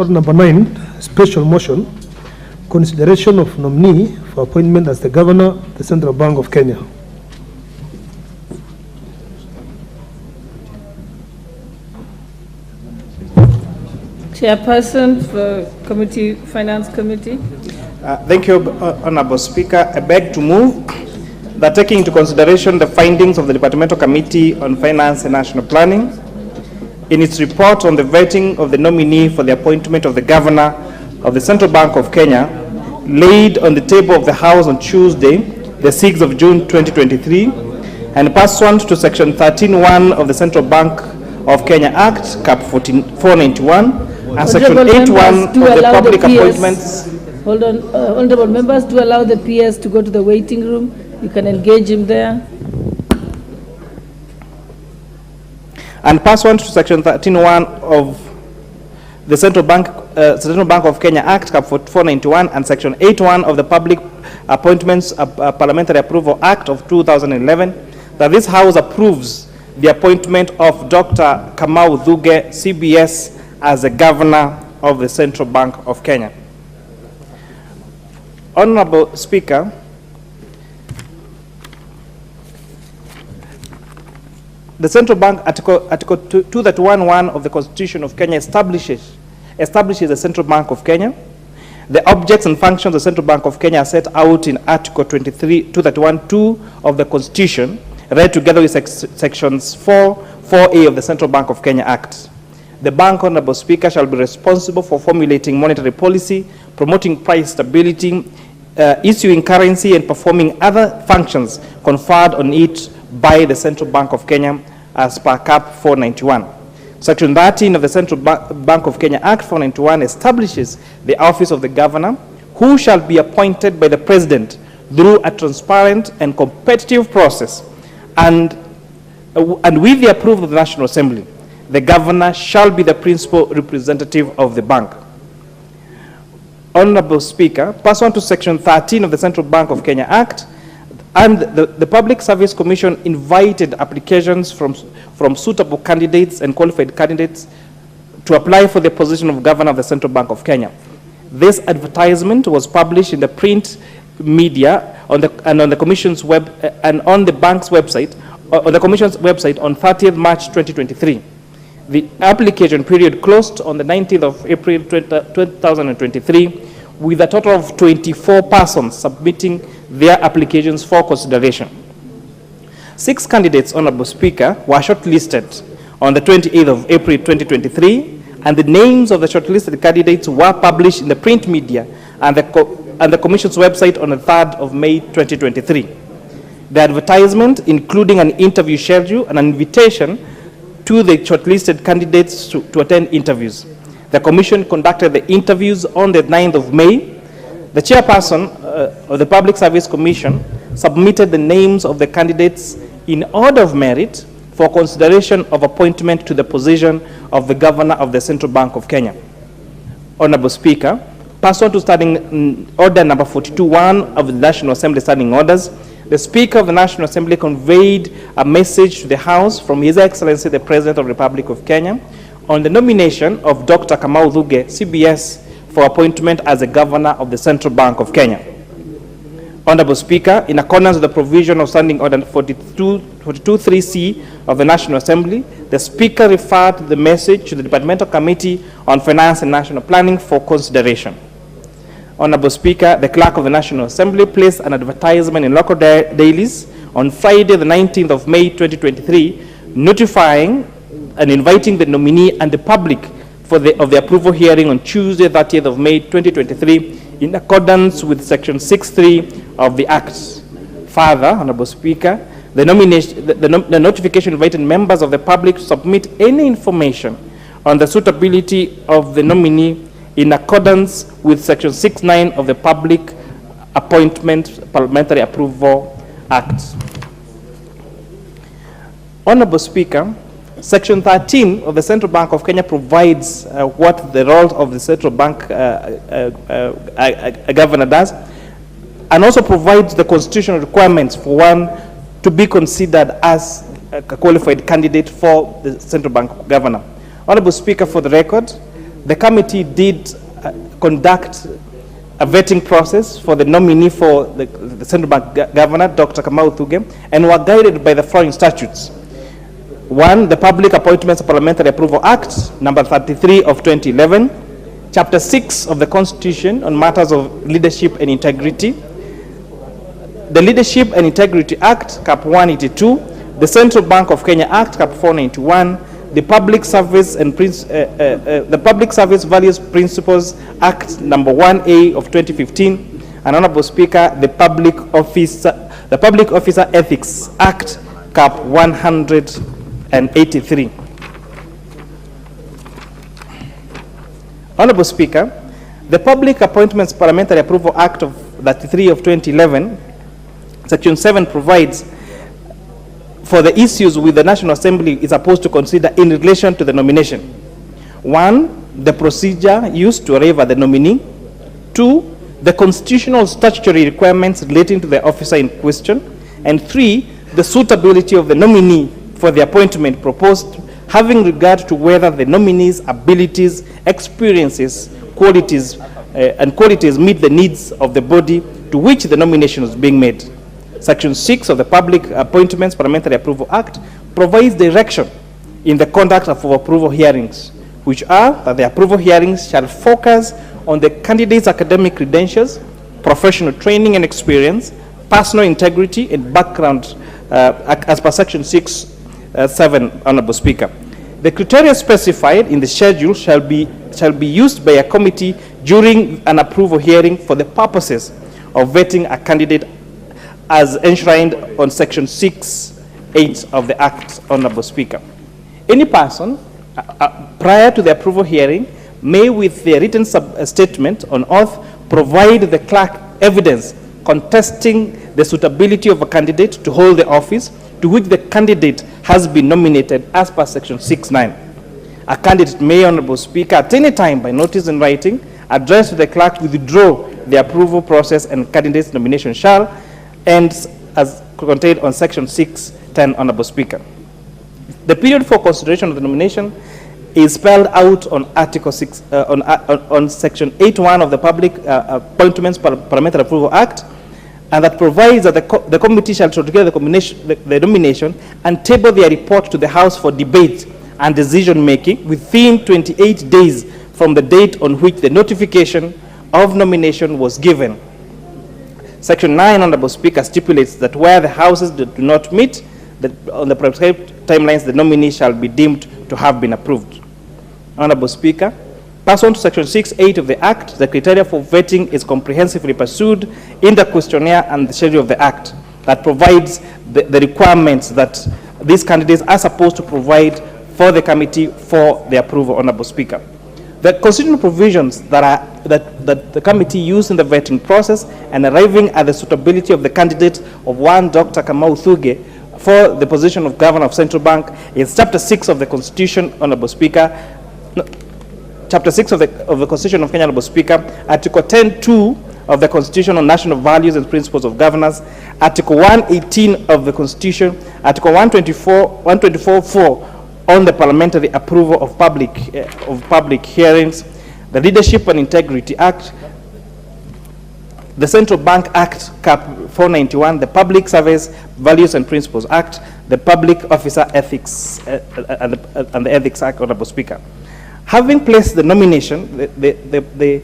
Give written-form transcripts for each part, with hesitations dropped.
Order number 9, special motion, consideration of nominee for appointment as the Governor of the Central Bank of Kenya. Chairperson for Finance Committee. Thank you, Honorable Speaker. I beg to move that, taking into consideration the findings of the Departmental Committee on Finance and National Planning, in its report on the vetting of the nominee for the appointment of the Governor of the Central Bank of Kenya, laid on the table of the House on Tuesday, the 6th of June 2023, and pursuant to Section 13(1) of the Central Bank of Kenya Act, Cap 491, and Section 8(1) of the Public Appointments. Hold on, honorable members, do allow the PS to go to the waiting room. You can engage him there. And pursuant to Section 13(1) of the Central Bank of Kenya Act, Cap 491, and Section 8(1) of the Public Appointments Parliamentary Approval Act of 2011, that this House approves the appointment of Dr. Kamau Thuge, CBS, as the Governor of the Central Bank of Kenya. Honorable Speaker, the Central Bank, Article 231(1) of the Constitution of Kenya establishes the Central Bank of Kenya. The objects and functions of the Central Bank of Kenya are set out in Article 231(2) of the Constitution, read together with Sections 4A of the Central Bank of Kenya Act. The Bank, Honorable Speaker, shall be responsible for formulating monetary policy, promoting price stability, issuing currency, and performing other functions conferred on it by the Central Bank of Kenya as per Cap 491. Section 13 of the Central Bank of Kenya Act 491 establishes the office of the Governor, who shall be appointed by the President through a transparent and competitive process, and with the approval of the National Assembly. The Governor shall be the principal representative of the bank. Honorable Speaker, pursuant to Section 13 of the Central Bank of Kenya Act, and the Public Service Commission invited applications from suitable candidates and qualified candidates to apply for the position of Governor of the Central Bank of Kenya. This advertisement was published in the print media on the Commission's on the bank's website, on the Commission's website on 30th March 2023. The application period closed on the 19th of April 2023, with a total of 24 persons submitting their applications for consideration. 6 candidates, Honorable Speaker, were shortlisted on the 28th of April 2023, and the names of the shortlisted candidates were published in the print media and the Commission's website on the 3rd of May 2023. The advertisement, including an interview schedule and an invitation to the shortlisted candidates to attend interviews. The Commission conducted the interviews on the 9th of May. The chairperson of the Public Service Commission submitted the names of the candidates in order of merit for consideration of appointment to the position of the Governor of the Central Bank of Kenya. Honorable Speaker, pursuant to Standing Order number 42(1) of the National Assembly Standing Orders, the Speaker of the National Assembly conveyed a message to the House from His Excellency the President of the Republic of Kenya on the nomination of Dr. Kamau Thuge, CBS, for appointment as the Governor of the Central Bank of Kenya. Honorable Speaker, in accordance with the provision of Standing Order 42(3)(c) of the National Assembly, the Speaker referred the message to the Departmental Committee on Finance and National Planning for consideration. Honorable Speaker, the Clerk of the National Assembly placed an advertisement in local dailies on Friday, the 19th of May 2023, notifying and inviting the nominee and the public of the approval hearing on Tuesday, 30th of May 2023, in accordance with Section 6(3) of the Act. Further, Honorable Speaker, the notification invited members of the public to submit any information on the suitability of the nominee in accordance with Section 6(9) of the Public Appointment Parliamentary Approval Act. Honorable Speaker, Section 13 of the Central Bank of Kenya provides what the role of the Central Bank Governor does, and also provides the constitutional requirements for one to be considered as a qualified candidate for the Central Bank Governor. Honorable Speaker, for the record, the committee did conduct a vetting process for the nominee for the Central Bank Governor, Dr. Kamau Thuge, and were guided by the following statutes. 1, the Public Appointments Parliamentary Approval Act, number 33 of 2011, Chapter 6 of the Constitution on matters of leadership and integrity, the Leadership and Integrity Act, Cap 182, the Central Bank of Kenya Act, Cap 491, the Public Service and the Public Service Values Principles Act, number 1A of 2015, and Honorable Speaker, the Public Officer Ethics Act, Cap 183. Honorable Speaker, the Public Appointments Parliamentary Approval Act of 33 of 2011, Section 7 provides for the issues with the National Assembly is supposed to consider in relation to the nomination. 1, the procedure used to arrive at the nominee. 2, the constitutional statutory requirements relating to the officer in question. And 3, the suitability of the nominee for the appointment proposed, having regard to whether the nominee's abilities, experiences, qualities meet the needs of the body to which the nomination is being made. Section 6 of the Public Appointments Parliamentary Approval Act provides direction in the conduct of approval hearings, which are that the approval hearings shall focus on the candidate's academic credentials, professional training and experience, personal integrity and background as per Section 6(7), Honorable Speaker. The criteria specified in the schedule shall be used by a committee during an approval hearing for the purposes of vetting a candidate as enshrined on Section 6(8) of the Act, Honorable Speaker. Any person prior to the approval hearing may, with their written statement on oath, provide the clerk evidence contesting the suitability of a candidate to hold the office to which the candidate has been nominated as per Section 6(9). A candidate may, Honorable Speaker, at any time by notice in writing, address to the clerk withdraw the approval process, and candidate's nomination shall end as contained on Section 6(10), Honorable Speaker. The period for consideration of the nomination is spelled out on Article 6, on Section 8(1) of the Public Appointments Parliamentary Approval Act, and that provides that the committee shall throw together the nomination and table their report to the House for debate and decision-making within 28 days from the date on which the notification of nomination was given. Section 9, Honorable Speaker, stipulates that where the houses do not meet on the prescribed timelines, the nominee shall be deemed to have been approved. Honorable Speaker, pursuant to Section 6(8) of the Act, the criteria for vetting is comprehensively pursued in the questionnaire and the schedule of the Act that provides the requirements that these candidates are supposed to provide for the committee for the approval, Honorable Speaker. The constitutional provisions that the committee used in the vetting process and arriving at the suitability of the candidate of one Dr. Kamau Thuge for the position of Governor of Central Bank is Chapter 6 of the Constitution, Honorable Speaker. Chapter 6 of the Constitution of Kenya, Honorable Speaker, Article 10(2) of the Constitution on National Values and Principles of Governance, Article 118 of the Constitution, Article 124(4) on the parliamentary approval of public hearings, the Leadership and Integrity Act, the Central Bank Act, Cap 491, the Public Service Values and Principles Act, the Public Officer Ethics and the Ethics Act, Honorable Speaker. Having placed the nomination, the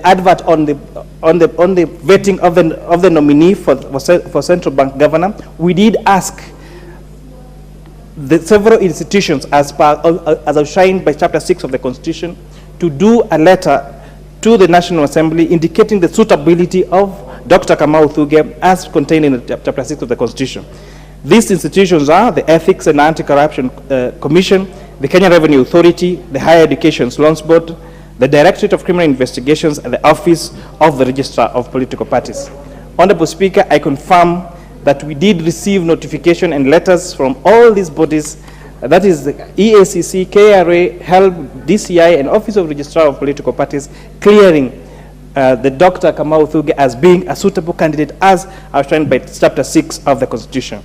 advert on the vetting of the nominee for Central Bank Governor, we did ask the several institutions as outlined by Chapter 6 of the Constitution to do a letter to the National Assembly indicating the suitability of Dr. Kamau Thuge as contained in Chapter 6 of the Constitution. These institutions are the Ethics and Anti-Corruption Commission, the Kenya Revenue Authority, the Higher Education Loans Board, the Directorate of Criminal Investigations, and the Office of the Registrar of Political Parties. Honorable Speaker, I confirm that we did receive notification and letters from all these bodies, that is the EACC, KRA, HELB, DCI, and Office of Registrar of Political Parties, clearing the Dr. Kamau Thuge as being a suitable candidate as outlined by Chapter 6 of the Constitution.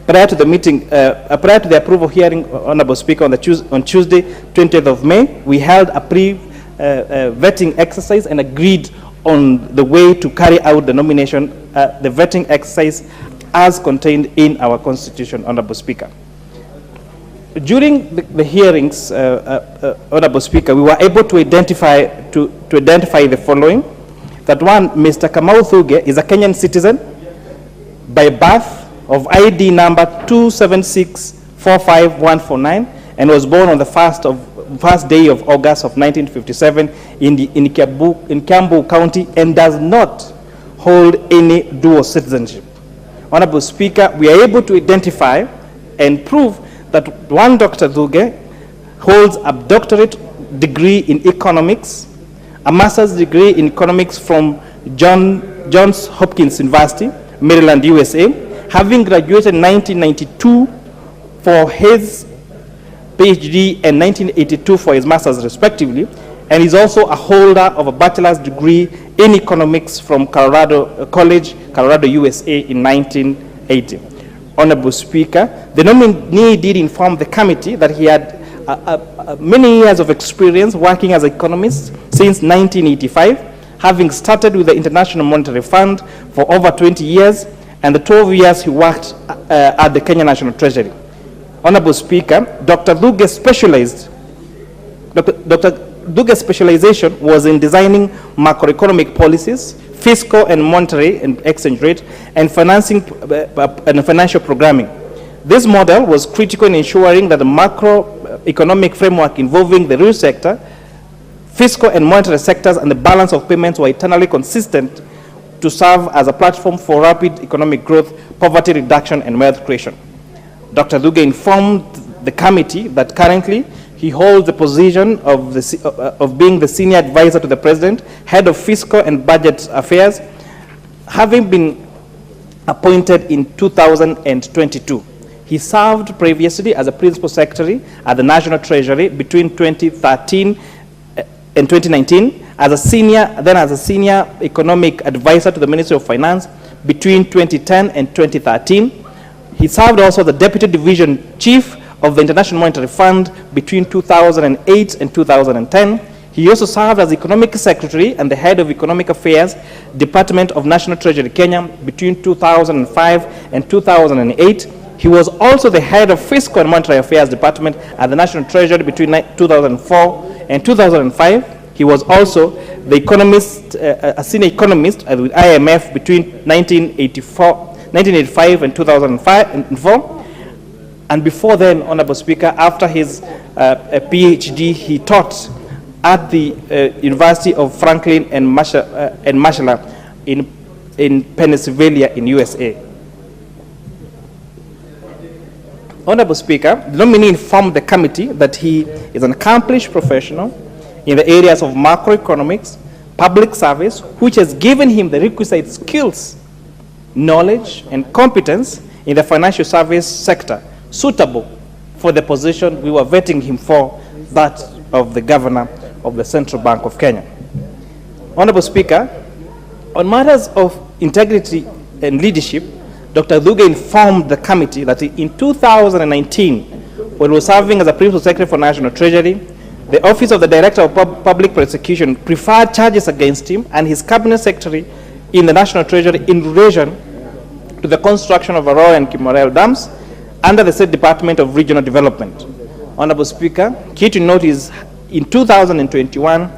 prior to the meeting, prior to the approval hearing, Honorable Speaker, on Tuesday, 20th of May, we held a pre-vetting exercise and agreed on the way to carry out the nomination, the vetting exercise as contained in our Constitution, Honorable Speaker. During the hearings, Honorable Speaker, we were able to identify the following: that one, Mr. Kamau Thuge is a Kenyan citizen by birth, of ID number 276455149, and was born on the first day of August of 1957 in Kiambu County, and does not hold any dual citizenship. Honorable Speaker, we are able to identify and prove that one Dr. Thuge holds a doctorate degree in economics, a master's degree in economics from Johns Hopkins University, Maryland, USA, having graduated in 1992 for his PhD and 1982 for his master's respectively, and is also a holder of a bachelor's degree in economics from Colorado College, Colorado, USA in 1980. Honorable Speaker, the nominee did inform the committee that he had many years of experience working as an economist since 1985, having started with the International Monetary Fund for over 20 years, and the 12 years he worked at the Kenya National Treasury. Honorable Speaker, Dr. Thuge's specialization was in designing macroeconomic policies, fiscal and monetary and exchange rate, and financial programming. This model was critical in ensuring that the macroeconomic framework involving the real sector, fiscal and monetary sectors, and the balance of payments were eternally consistent to serve as a platform for rapid economic growth, poverty reduction, and wealth creation. Dr. Thuge informed the committee that currently he holds the position of being the senior advisor to the President, head of fiscal and budget affairs, having been appointed in 2022. He served previously as a principal secretary at the National Treasury between 2013 and 2019, as a senior economic advisor to the Ministry of Finance between 2010 and 2013. He served also as the deputy division chief of the International Monetary Fund between 2008 and 2010. He also served as economic secretary and the head of economic affairs, Department of National Treasury, Kenya, between 2005 and 2008. He was also the head of fiscal and monetary affairs department at the National Treasury between 2004 and 2005. He was also the economist, a senior economist with IMF between 1985 and 2004. And before then, Honorable Speaker, after his PhD, he taught at the University of Franklin and Marshall in Pennsylvania in USA. Honorable Speaker, the nominee informed the committee that he is an accomplished professional in the areas of macroeconomics, public service, which has given him the requisite skills, knowledge, and competence in the financial service sector, suitable for the position we were vetting him for, that of the Governor of the Central Bank of Kenya. Honorable Speaker, on matters of integrity and leadership, Dr. Thuge informed the committee that in 2019, when he was serving as a Principal Secretary for National Treasury, the Office of the Director of Public Prosecution preferred charges against him and his Cabinet Secretary in the National Treasury in relation to the construction of Arroyo and Kimorel dams under the State Department of Regional Development. Honorable Speaker, key to note is in 2021,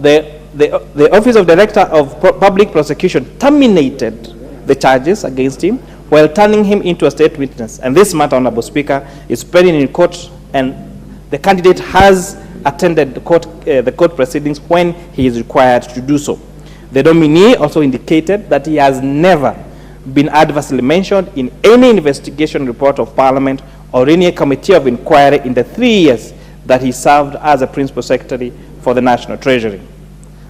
the Office of Director of Public Prosecution terminated the charges against him while turning him into a state witness. And this matter, Honorable Speaker, is pending in court, and the candidate has attended the court proceedings when he is required to do so. The nominee also indicated that he has never been adversely mentioned in any investigation report of Parliament or any committee of inquiry in the 3 years that he served as a Principal Secretary for the National Treasury.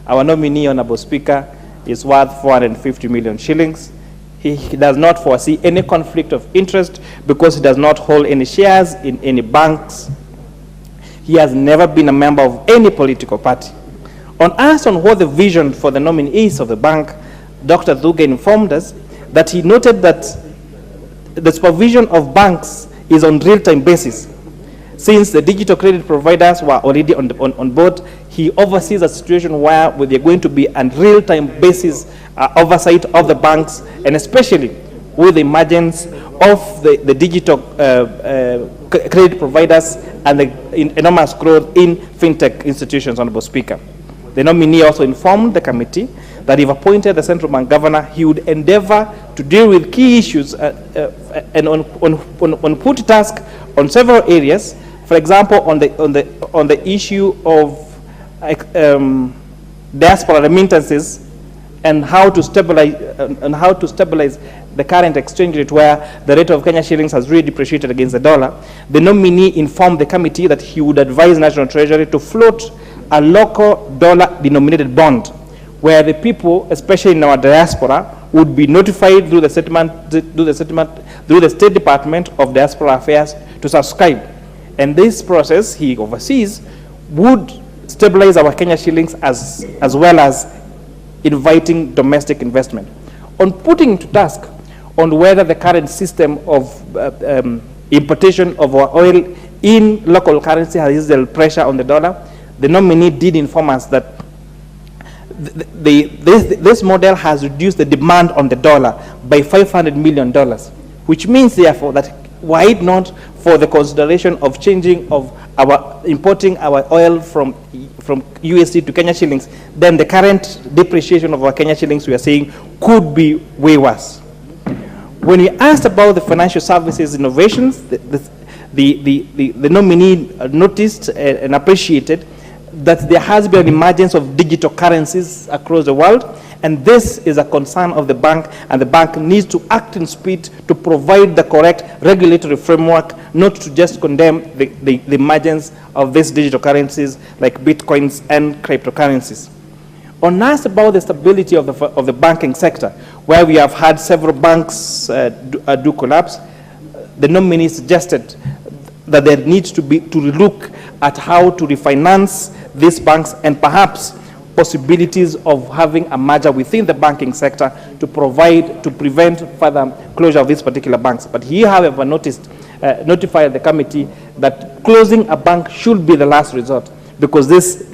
Our nominee, Honorable Speaker, is worth 450 million shillings. He does not foresee any conflict of interest because he does not hold any shares in any banks. He has never been a member of any political party. On asked on what the vision for the nominee is of the bank, Dr. Thuge informed us that he noted that the supervision of banks is on real-time basis. Since the digital credit providers were already on board, he oversees a situation where they're going to be on real-time basis oversight of the banks, and especially with the emergence of the digital credit providers and the enormous growth in fintech institutions, Honorable Speaker. The nominee also informed the committee that if appointed the central bank governor, he would endeavor to deal with key issues and on put task on several areas. For example, on the issue of diaspora remittances and how to stabilize the current exchange rate, where the rate of Kenya shillings has really depreciated against the dollar. The nominee informed the committee that he would advise National Treasury to float a local dollar-denominated bond, where the people, especially in our diaspora, would be notified through the State Department of Diaspora Affairs to subscribe. And this process he oversees would stabilize our Kenya shillings as well as inviting domestic investment. On putting to task on whether the current system of importation of our oil in local currency has eased pressure on the dollar, the nominee did inform us that this model has reduced the demand on the dollar by $500 million, which means therefore that were it not for the consideration of changing of importing our oil from USD to Kenya shillings, then the current depreciation of our Kenya shillings, we are saying, could be way worse. When we asked about the financial services innovations, the nominee noticed and appreciated that there has been an emergence of digital currencies across the world, and this is a concern of the bank, and the bank needs to act in speed to provide the correct regulatory framework, not to just condemn the emergence of these digital currencies like bitcoins and cryptocurrencies. On asked about the stability of the banking sector, where we have had several banks do collapse, the nominee suggested that there needs to look at how to refinance these banks and perhaps possibilities of having a merger within the banking sector to prevent further closure of these particular banks. But he, however, notified the committee that closing a bank should be the last resort, because this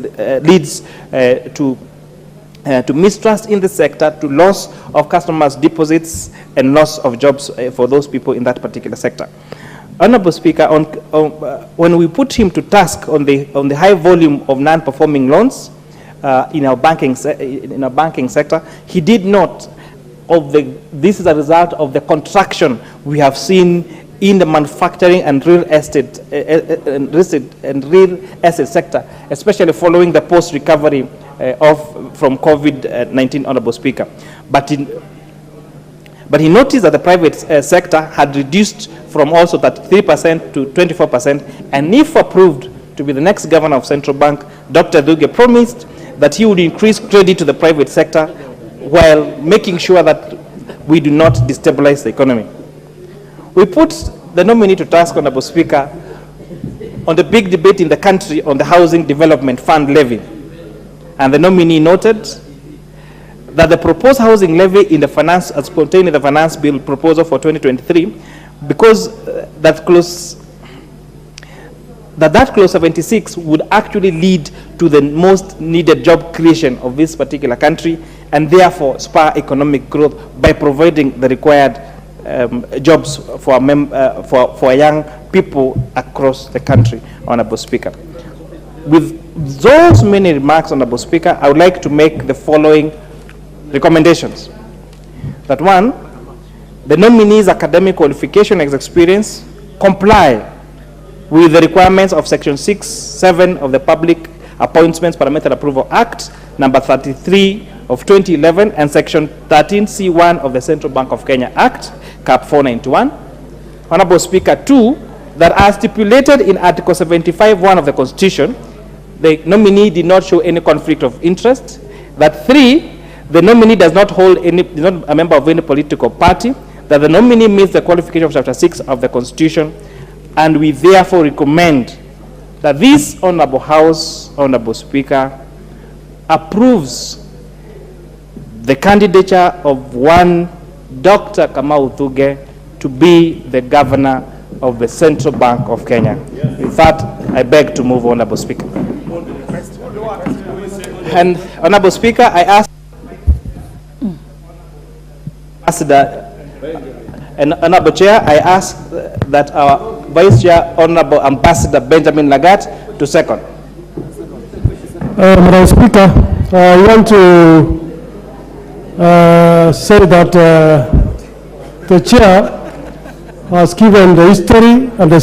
leads to mistrust in the sector, to loss of customers' deposits, and loss of jobs for those people in that particular sector. Honorable Speaker, when we put him to task on the high volume of non-performing loans in our banking sector, he did note this is a result of the contraction we have seen in the manufacturing and real estate sector, especially following the post-recovery from COVID-19, Honorable Speaker. But he noticed that the private sector had reduced from also 33% to 24%, and if approved to be the next governor of Central Bank, Dr. Duge promised that he would increase credit to the private sector while making sure that we do not destabilize the economy. We put the nominee to task, Honorable Speaker, on the big debate in the country on the Housing Development Fund levy. And the nominee noted that the proposed housing levy in the finance, as contained in the finance bill proposal for 2023, because that clause 76 would actually lead to the most needed job creation of this particular country, and therefore spur economic growth by providing the required jobs for young people across the country, Honorable Speaker. With those many remarks, Honorable Speaker, I would like to make the following recommendations. That one, the nominee's academic qualification and experience comply with the requirements of Section 6(7) of the Public Appointments Parliamentary Approval Act, number 33 of 2011, and Section 13C1 of the Central Bank of Kenya Act, Cap 491. Honorable Speaker, two, that as stipulated in Article 75(1) of the Constitution, the nominee did not show any conflict of interest. That three, the nominee is not a member of any political party. That the nominee meets the qualification of Chapter 6 of the Constitution, and we therefore recommend that this Honorable House, Honorable Speaker, approves the candidature of one Dr. Kamau Thuge to be the governor of the Central Bank of Kenya. With that, I beg to move, Honorable Speaker. And Honorable Speaker, I ask and Honorable Chair, I ask that our Vice Chair, Honorable Ambassador Benjamin Lagat, to second. Madam Speaker, I want to say that the chair has given the history and the